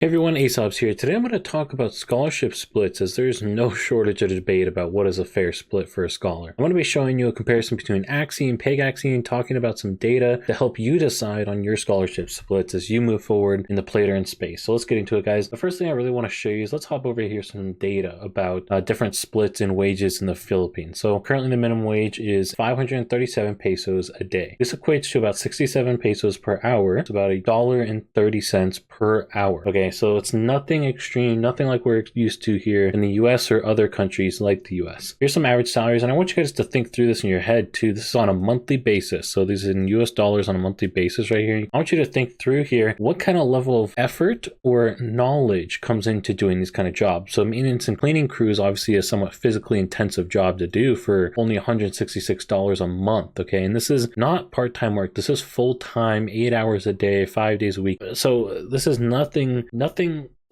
Hey everyone, Aesop's here. Today I'm going to talk about scholarship splits, as there's no shortage of debate about what is a fair split for a scholar. I'm going to be showing you a comparison between Axie and PigAxia and talking about some data to help you decide on your scholarship splits as you move forward in the play to earn space. So let's get into it, guys. The first thing I really want to show you is let's hop over here some data about different splits in wages in the Philippines. So currently the minimum wage is 537 pesos a day. This equates to about 67 pesos per hour. It's about $1.30 per hour. Okay, so it's nothing extreme, nothing like we're used to here in the US or other countries like the US. Here's some average salaries, and I want you guys to think through this in your head too. This is on a monthly basis, so this is in US dollars on a monthly basis right here. I want you to think through here what kind of level of effort or knowledge comes into doing these kind of jobs. So maintenance and cleaning crews obviously a somewhat physically intensive job to do for only $166 a month, okay? And this is not part-time work. This is full-time, 8 hours a day, 5 days a week. So this is nothing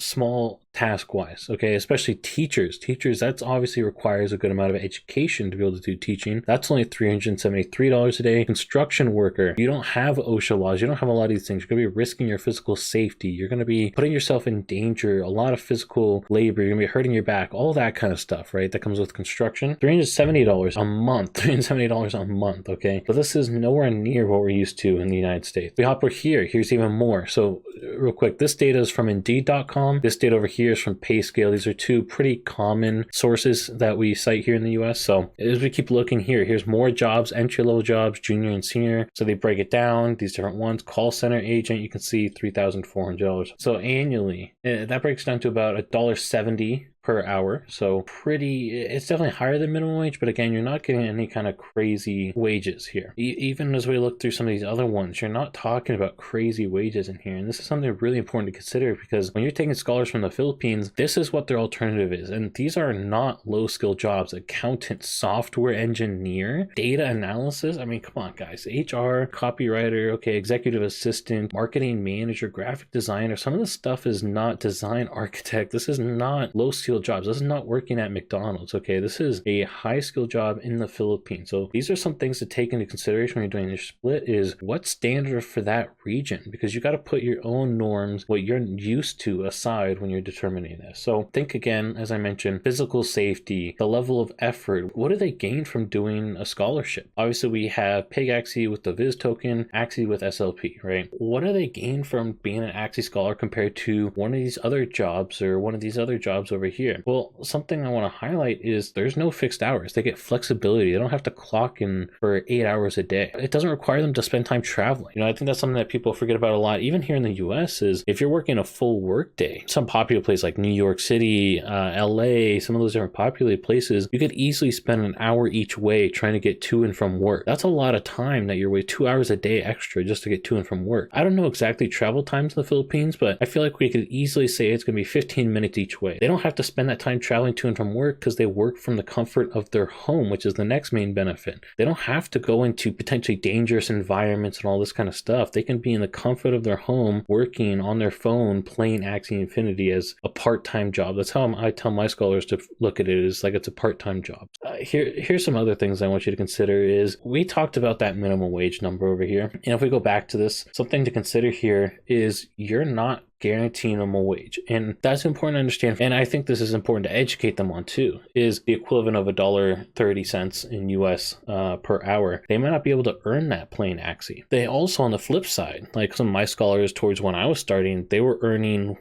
small task wise, okay? Especially teachers, that's obviously requires a good amount of education to be able to do teaching. That's only $373 a day. Construction worker, you don't have OSHA laws, you don't have a lot of these things. You're gonna be risking your physical safety, you're gonna be putting yourself in danger, a lot of physical labor, you're gonna be hurting your back, all that kind of stuff, right? That comes with construction. $370 a month, okay? But this is nowhere near what we're used to in the United States. We hop over here, here's even more. So real quick, this data is from Indeed.com. This data over here is from PayScale. These are two pretty common sources that we cite here in the US. So as we keep looking here, here's more jobs, entry-level jobs, junior and senior. So they break it down, these different ones. Call center agent, you can see $3,400. So annually, that breaks down to about $1.70 per hour. So it's definitely higher than minimum wage, but again, you're not getting any kind of crazy wages here. Even as we look through some of these other ones, you're not talking about crazy wages in here. And this is something really important to consider, because when you're taking scholars from the Philippines, this is what their alternative is. And these are not low skill jobs. Accountant, software engineer, data analysis. I mean, come on guys, HR, copywriter, okay, executive assistant, marketing manager, graphic designer. Some of this stuff is not design architect. This is not low skill jobs. This is not working at McDonald's, okay? This is a high skill job in the Philippines. So these are some things to take into consideration when you're doing your split, is what's standard for that region, because you got to put your own norms, what you're used to, aside when you're determining this. So think again, as I mentioned, physical safety, the level of effort, what do they gain from doing a scholarship? Obviously we have PigAxia with the Viz token, Axie with SLP, right? What do they gain from being an Axie scholar compared to one of these other jobs or one of these other jobs over here? Well, something I want to highlight is there's no fixed hours. They get flexibility. They don't have to clock in for 8 hours a day. It doesn't require them to spend time traveling. I think that's something that people forget about a lot, even here in the US, is if you're working a full work day, some popular place like New York City, LA, some of those different populated places, you could easily spend an hour each way trying to get to and from work. That's a lot of time that you're waiting, 2 hours a day extra just to get to and from work. I don't know exactly travel times in the Philippines, but I feel like we could easily say it's going to be 15 minutes each way. They don't have to spend that time traveling to and from work because they work from the comfort of their home, which is the next main benefit. They don't have to go into potentially dangerous environments and all this kind of stuff. They can be in the comfort of their home, working on their phone, playing Axie Infinity as a part-time job. That's how I tell my scholars to look at it, is like it's a part-time job. Here's some other things I want you to consider. Is we talked about that minimum wage number over here, and if we go back to this, something to consider here is you're not guaranteeing them a wage, and that's important to understand. And I think this is important to educate them on too, is the equivalent of $1.30 in US per hour. They might not be able to earn that playing Axie. They also, on the flip side, like some of my scholars towards when I was starting, they were earning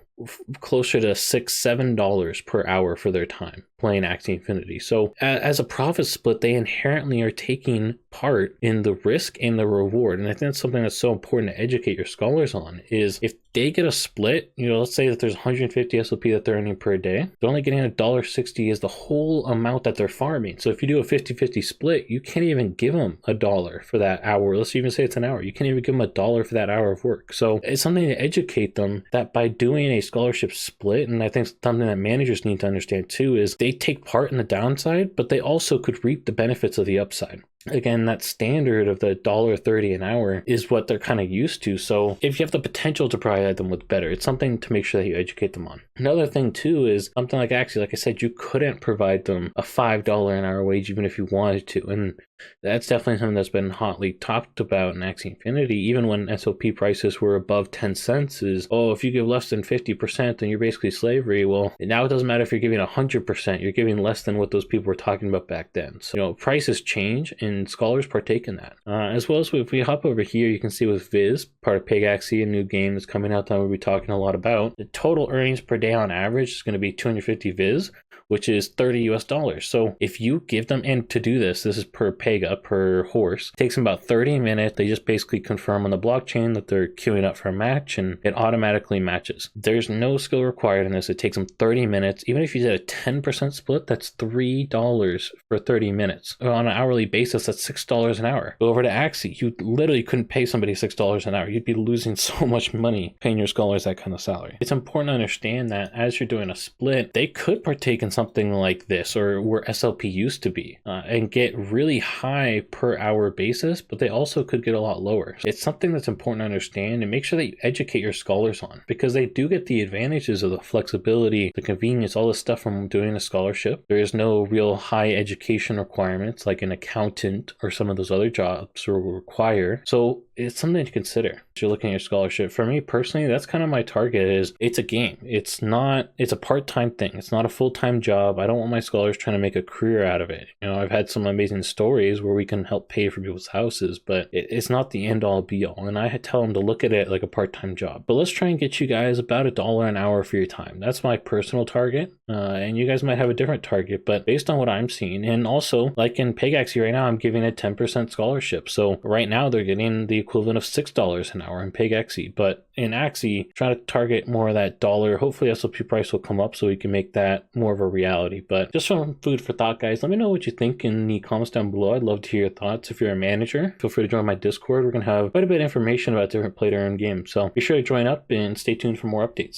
closer to $6-7 per hour for their time playing Axie Infinity. So as a profit split, they inherently are taking part in the risk and the reward. And I think that's something that's so important to educate your scholars on, is if they get a split, let's say that there's 150 SLP that they're earning per day, they're only getting $1.60 is the whole amount that they're farming. So if you do a 50-50 split, you can't even give them $1 for that hour. Let's even say it's an hour. You can't even give them $1 for that hour of work. So it's something to educate them that by doing a scholarship split, and I think something that managers need to understand too, is they take part in the downside, but they also could reap the benefits of the upside. again, that standard of the $1.30 an hour is what they're kind of used to. So if you have the potential to provide them with better, it's something to make sure that you educate them on. Another thing too is something like Axia, like I said, you couldn't provide them a $5 an hour wage even if you wanted to. And that's definitely something that's been hotly talked about in Axie Infinity, even when SOP prices were above 10 cents, is, oh, if you give less than 50%, then you're basically slavery. Well, now it doesn't matter if you're giving 100%, you're giving less than what those people were talking about back then. So, prices change and scholars partake in that. As well as if we hop over here, you can see with Viz, part of PigAxia, a new game that's coming out that we'll be talking a lot about, the total earnings per day on average is going to be 250 Viz, which is $30 US. So if you give them, and to do this is per Pega, per horse, it takes them about 30 minutes. They just basically confirm on the blockchain that they're queuing up for a match, and it automatically matches. There's no skill required in this. It takes them 30 minutes. Even if you did a 10% split, that's $3 for 30 minutes. On an hourly basis, that's $6 an hour. Go over to Axie, you literally couldn't pay somebody $6 an hour. You'd be losing so much money paying your scholars that kind of salary. It's important to understand that as you're doing a split, they could partake in something like this, or where SLP used to be, and get really high per hour basis, but they also could get a lot lower. So it's something that's important to understand and make sure that you educate your scholars on, because they do get the advantages of the flexibility, the convenience, all this stuff from doing a scholarship. There is no real high education requirements like an accountant or some of those other jobs will require. So it's something to consider as you're looking at your scholarship. For me personally, that's kind of my target. Is it's a game. It's a part-time thing. It's not a full-time job. I don't want my scholars trying to make a career out of it. I've had some amazing stories where we can help pay for people's houses, but it's not the end all be all. And I tell them to look at it like a part-time job. But let's try and get you guys about $1 an hour for your time. That's my personal target. And you guys might have a different target, but based on what I'm seeing, and also like in PigAxia right now, I'm giving a 10% scholarship. So right now they're getting the equivalent of $6 an hour in PigAxia, but in Axie, try to target more of that dollar. Hopefully SLP price will come up so we can make that more of a reality. But just some food for thought, guys. Let me know what you think in the comments down below. I'd love to hear your thoughts. If you're a manager, feel free to join my Discord. We're going to have quite a bit of information about different play to earn games. So be sure to join up and stay tuned for more updates.